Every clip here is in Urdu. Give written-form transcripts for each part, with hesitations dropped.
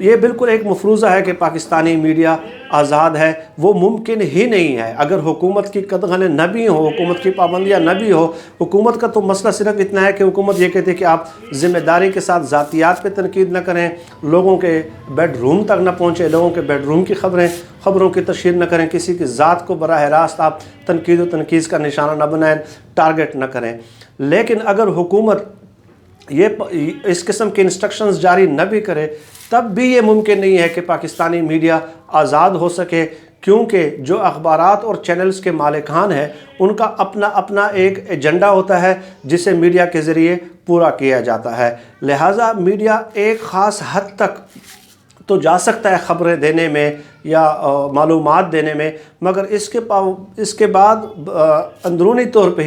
یہ بالکل ایک مفروضہ ہے کہ پاکستانی میڈیا آزاد ہے، وہ ممکن ہی نہیں ہے اگر حکومت کی قدغنیں نہ بھی ہوں، حکومت کی پابندیاں نہ بھی ہو۔ حکومت کا تو مسئلہ صرف اتنا ہے کہ حکومت یہ کہتی ہے کہ آپ ذمہ داری کے ساتھ ذاتیات پہ تنقید نہ کریں، لوگوں کے بیڈ روم تک نہ پہنچے، لوگوں کے بیڈ روم کی خبروں کی تشہیر نہ کریں، کسی کی ذات کو براہ راست آپ تنقید و تنقید کا نشانہ نہ بنائیں، ٹارگٹ نہ کریں۔ لیکن اگر حکومت اس قسم کے انسٹرکشنز جاری نہ بھی کرے تب بھی یہ ممکن نہیں ہے کہ پاکستانی میڈیا آزاد ہو سکے، کیونکہ جو اخبارات اور چینلز کے مالکان ہیں ان کا اپنا ایک ایجنڈا ہوتا ہے جسے میڈیا کے ذریعے پورا کیا جاتا ہے۔ لہٰذا میڈیا ایک خاص حد تک تو جا سکتا ہے خبریں دینے میں یا معلومات دینے میں، مگر اس کے بعد اندرونی طور پہ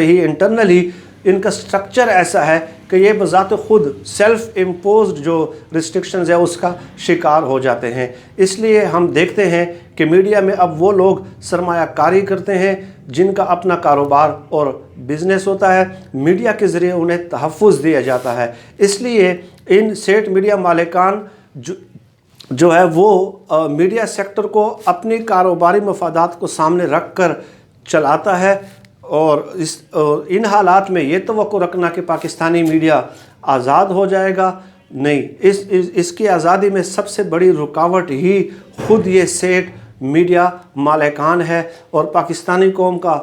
ہی انٹرنلی ان کا سٹرکچر ایسا ہے کہ یہ بذات خود سیلف امپوزڈ جو ریسٹرکشنز ہے اس کا شکار ہو جاتے ہیں۔ اس لیے ہم دیکھتے ہیں کہ میڈیا میں اب وہ لوگ سرمایہ کاری کرتے ہیں جن کا اپنا کاروبار اور بزنس ہوتا ہے، میڈیا کے ذریعے انہیں تحفظ دیا جاتا ہے۔ اس لیے ان سیٹ میڈیا مالکان جو ہے وہ میڈیا سیکٹر کو اپنی کاروباری مفادات کو سامنے رکھ کر چلاتا ہے، اور ان حالات میں یہ توقع رکھنا کہ پاکستانی میڈیا آزاد ہو جائے گا، نہیں، اس کی آزادی میں سب سے بڑی رکاوٹ ہی خود یہ سیٹ میڈیا مالکان ہے۔ اور پاکستانی قوم کا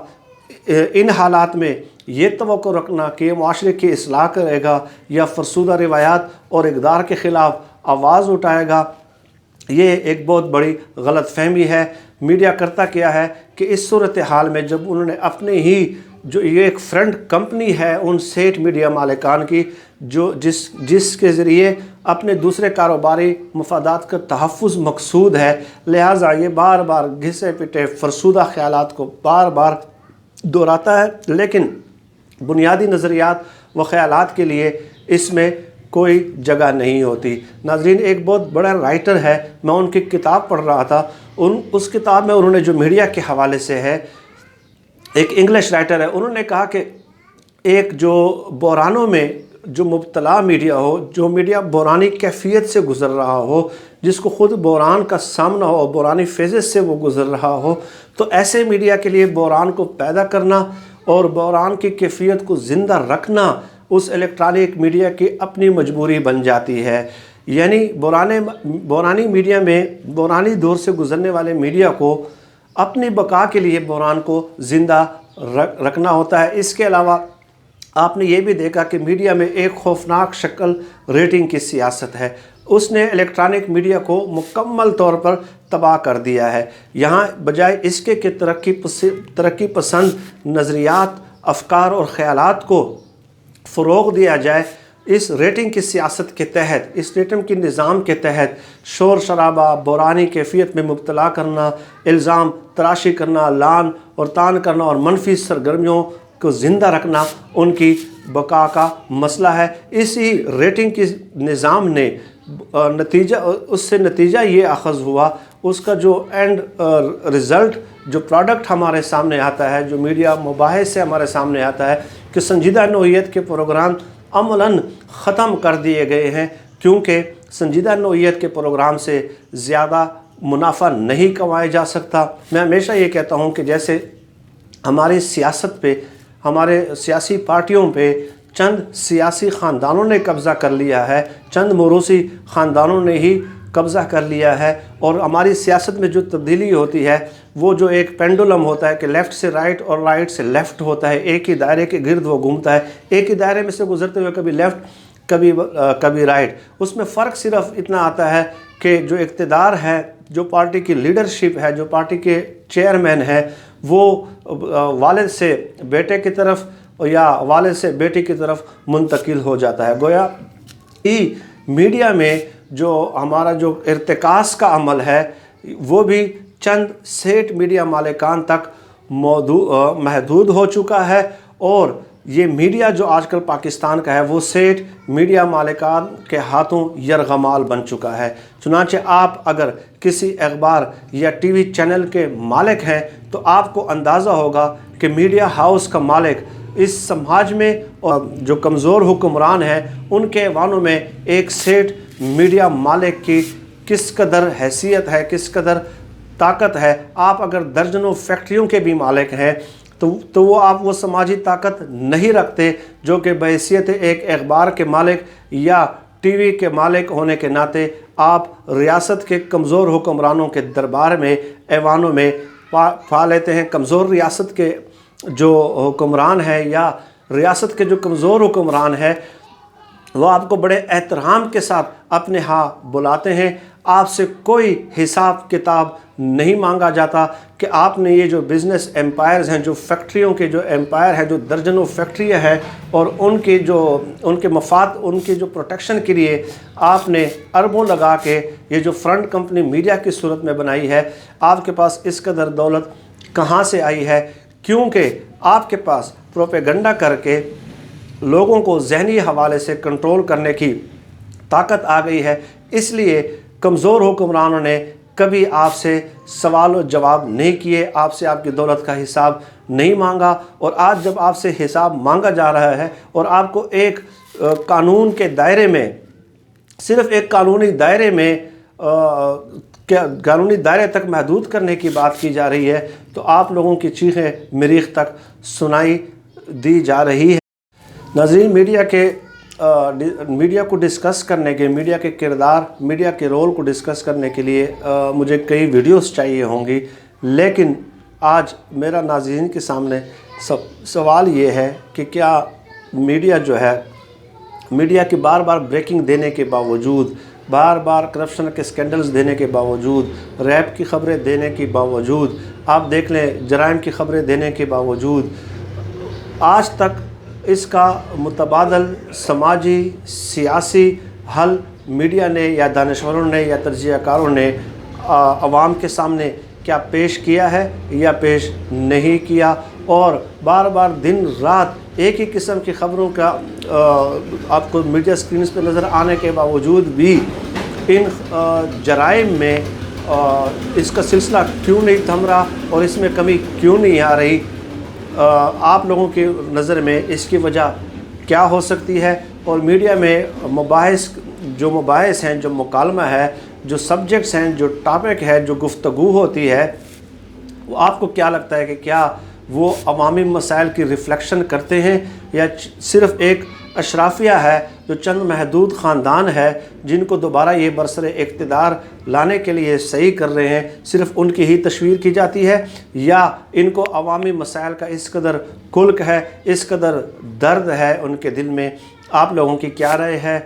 ان حالات میں یہ توقع رکھنا کہ یہ معاشرے کی اصلاح کرے گا یا فرسودہ روایات اور اقدار کے خلاف آواز اٹھائے گا، یہ ایک بہت بڑی غلط فہمی ہے۔ میڈیا کرتا کیا ہے کہ اس صورتحال میں جب انہوں نے اپنے ہی جو یہ ایک فرنٹ کمپنی ہے ان سیٹ میڈیا مالکان کی جس کے ذریعے اپنے دوسرے کاروباری مفادات کا تحفظ مقصود ہے، لہٰذا یہ بار بار گھسے پٹے فرسودہ خیالات کو بار بار دہراتا ہے، لیکن بنیادی نظریات و خیالات کے لیے اس میں کوئی جگہ نہیں ہوتی۔ ناظرین، ایک بہت بڑا رائٹر ہے، میں ان کی کتاب پڑھ رہا تھا، اس کتاب میں انہوں نے جو میڈیا کے حوالے سے ہے، ایک انگلش رائٹر ہے، انہوں نے کہا کہ ایک جو بحرانوں میں جو مبتلا میڈیا ہو، جو میڈیا بحرانی کیفیت سے گزر رہا ہو، جس کو خود بحران کا سامنا ہو اور بحرانی فیزز سے وہ گزر رہا ہو، تو ایسے میڈیا کے لیے بحران کو پیدا کرنا اور بحران کی کیفیت کو زندہ رکھنا اس الیکٹرانک میڈیا کی اپنی مجبوری بن جاتی ہے۔ یعنی بحرانی میڈیا میں بحرانی دور سے گزرنے والے میڈیا کو اپنی بقا کے لیے بحران کو زندہ رکھنا ہوتا ہے۔ اس کے علاوہ آپ نے یہ بھی دیکھا کہ میڈیا میں ایک خوفناک شکل ریٹنگ کی سیاست ہے، اس نے الیکٹرانک میڈیا کو مکمل طور پر تباہ کر دیا ہے۔ یہاں بجائے اس کے کہ ترقی پسند نظریات، افکار اور خیالات کو فروغ دیا جائے، اس ریٹنگ کی سیاست کے تحت، اس ریٹنگ کی نظام کے تحت شور شرابہ، بحرانی کیفیت میں مبتلا کرنا، الزام تراشی کرنا، لعن اور طعن کرنا اور منفی سرگرمیوں کو زندہ رکھنا ان کی بقا کا مسئلہ ہے۔ اسی ریٹنگ کی نظام نے اس سے نتیجہ یہ اخذ ہوا، اس کا جو اینڈ رزلٹ، جو پروڈکٹ ہمارے سامنے آتا ہے، جو میڈیا مباحث سے ہمارے سامنے آتا ہے کہ سنجیدہ نوعیت کے پروگرام عملاً ختم کر دیے گئے ہیں، کیونکہ سنجیدہ نوعیت کے پروگرام سے زیادہ منافع نہیں کمایا جا سکتا۔ میں ہمیشہ یہ کہتا ہوں کہ جیسے ہماری سیاست پہ، ہمارے سیاسی پارٹیوں پہ چند سیاسی خاندانوں نے قبضہ کر لیا ہے، چند موروثی خاندانوں نے ہی قبضہ کر لیا ہے، اور ہماری سیاست میں جو تبدیلی ہوتی ہے وہ جو ایک پینڈولم ہوتا ہے کہ لیفٹ سے رائٹ اور رائٹ سے لیفٹ ہوتا ہے، ایک ہی دائرے کے گرد وہ گھومتا ہے، ایک ہی دائرے میں سے گزرتے ہوئے کبھی لیفٹ کبھی رائٹ۔ اس میں فرق صرف اتنا آتا ہے کہ جو اقتدار ہے، جو پارٹی کی لیڈرشپ ہے، جو پارٹی کے چیئرمین ہے، وہ والد سے بیٹے کی طرف یا والد سے بیٹی کی طرف منتقل ہو جاتا ہے۔ گویا میڈیا میں جو ہمارا جو ارتکاز کا عمل ہے وہ بھی چند سیٹ میڈیا مالکان تک محدود ہو چکا ہے، اور یہ میڈیا جو آج کل پاکستان کا ہے وہ سیٹ میڈیا مالکان کے ہاتھوں یرغمال بن چکا ہے۔ چنانچہ آپ اگر کسی اخبار یا ٹی وی چینل کے مالک ہیں تو آپ کو اندازہ ہوگا کہ میڈیا ہاؤس کا مالک اس سماج میں اور جو کمزور حکمران ہیں ان کے ایوانوں میں ایک سیٹ میڈیا مالک کی کس قدر حیثیت ہے، کس قدر طاقت ہے۔ آپ اگر درجنوں فیکٹریوں کے بھی مالک ہیں تو وہ سماجی طاقت نہیں رکھتے جو کہ بحیثیت ایک اخبار کے مالک یا ٹی وی کے مالک ہونے کے ناطے آپ ریاست کے کمزور حکمرانوں کے دربار میں، ایوانوں میں پا لیتے ہیں۔ کمزور ریاست کے جو حکمران ہیں یا ریاست کے جو کمزور حکمران ہیں وہ آپ کو بڑے احترام کے ساتھ اپنے ہاں بلاتے ہیں، آپ سے کوئی حساب کتاب نہیں مانگا جاتا کہ آپ نے یہ جو بزنس ایمپائرز ہیں، جو فیکٹریوں کے جو ایمپائر ہیں، جو درجنوں فیکٹریاں ہیں، اور ان کے مفاد، ان کے جو پروٹیکشن کے لیے آپ نے اربوں لگا کے یہ جو فرنٹ کمپنی میڈیا کی صورت میں بنائی ہے، آپ کے پاس اس قدر دولت کہاں سے آئی ہے؟ کیونکہ آپ کے پاس پروپیگنڈا کر کے لوگوں کو ذہنی حوالے سے کنٹرول کرنے کی طاقت آ گئی ہے۔ اس لیے کمزور حکمرانوں نے کبھی آپ سے سوال و جواب نہیں کیے، آپ سے آپ کی دولت کا حساب نہیں مانگا، اور آج جب آپ سے حساب مانگا جا رہا ہے اور آپ کو ایک قانون کے دائرے میں، صرف ایک قانونی دائرے تک محدود کرنے کی بات کی جا رہی ہے، تو آپ لوگوں کی چیخیں مریخ تک سنائی دی جا رہی ہے۔ ناظرین، میڈیا کو ڈسکس کرنے کے، میڈیا کے کردار، میڈیا کے رول کو ڈسکس کرنے کے لیے مجھے کئی ویڈیوز چاہیے ہوں گی، لیکن آج میرا ناظرین کے سامنے سوال یہ ہے کہ کیا میڈیا جو ہے، میڈیا کی بار بار بریکنگ دینے کے باوجود، بار بار کرپشن کے سکینڈلز دینے کے باوجود، ریپ کی خبریں دینے کے باوجود، آپ دیکھ لیں جرائم کی خبریں دینے کے باوجود، آج تک اس کا متبادل سماجی سیاسی حل میڈیا نے یا دانشوروں نے یا تجزیہ کاروں نے عوام کے سامنے کیا پیش کیا ہے یا پیش نہیں کیا؟ اور بار بار دن رات ایک ہی قسم کی خبروں کا آپ کو میڈیا سکرینز پہ نظر آنے کے باوجود بھی ان جرائم میں اس کا سلسلہ کیوں نہیں تھم رہا اور اس میں کمی کیوں نہیں آ رہی؟ آپ لوگوں کی نظر میں اس کی وجہ کیا ہو سکتی ہے؟ اور میڈیا میں مباحث ہیں، جو مکالمہ ہے، جو سبجیکٹس ہیں، جو ٹاپک ہے، جو گفتگو ہوتی ہے، وہ آپ کو کیا لگتا ہے کہ کیا وہ عوامی مسائل کی ریفلیکشن کرتے ہیں یا صرف ایک اشرافیہ ہے جو چند محدود خاندان ہے جن کو دوبارہ یہ برسر اقتدار لانے کے لیے صحیح کر رہے ہیں، صرف ان کی ہی تصویر کی جاتی ہے، یا ان کو عوامی مسائل کا اس قدر کلک ہے، اس قدر درد ہے ان کے دل میں؟ آپ لوگوں کی کیا رائے ہے؟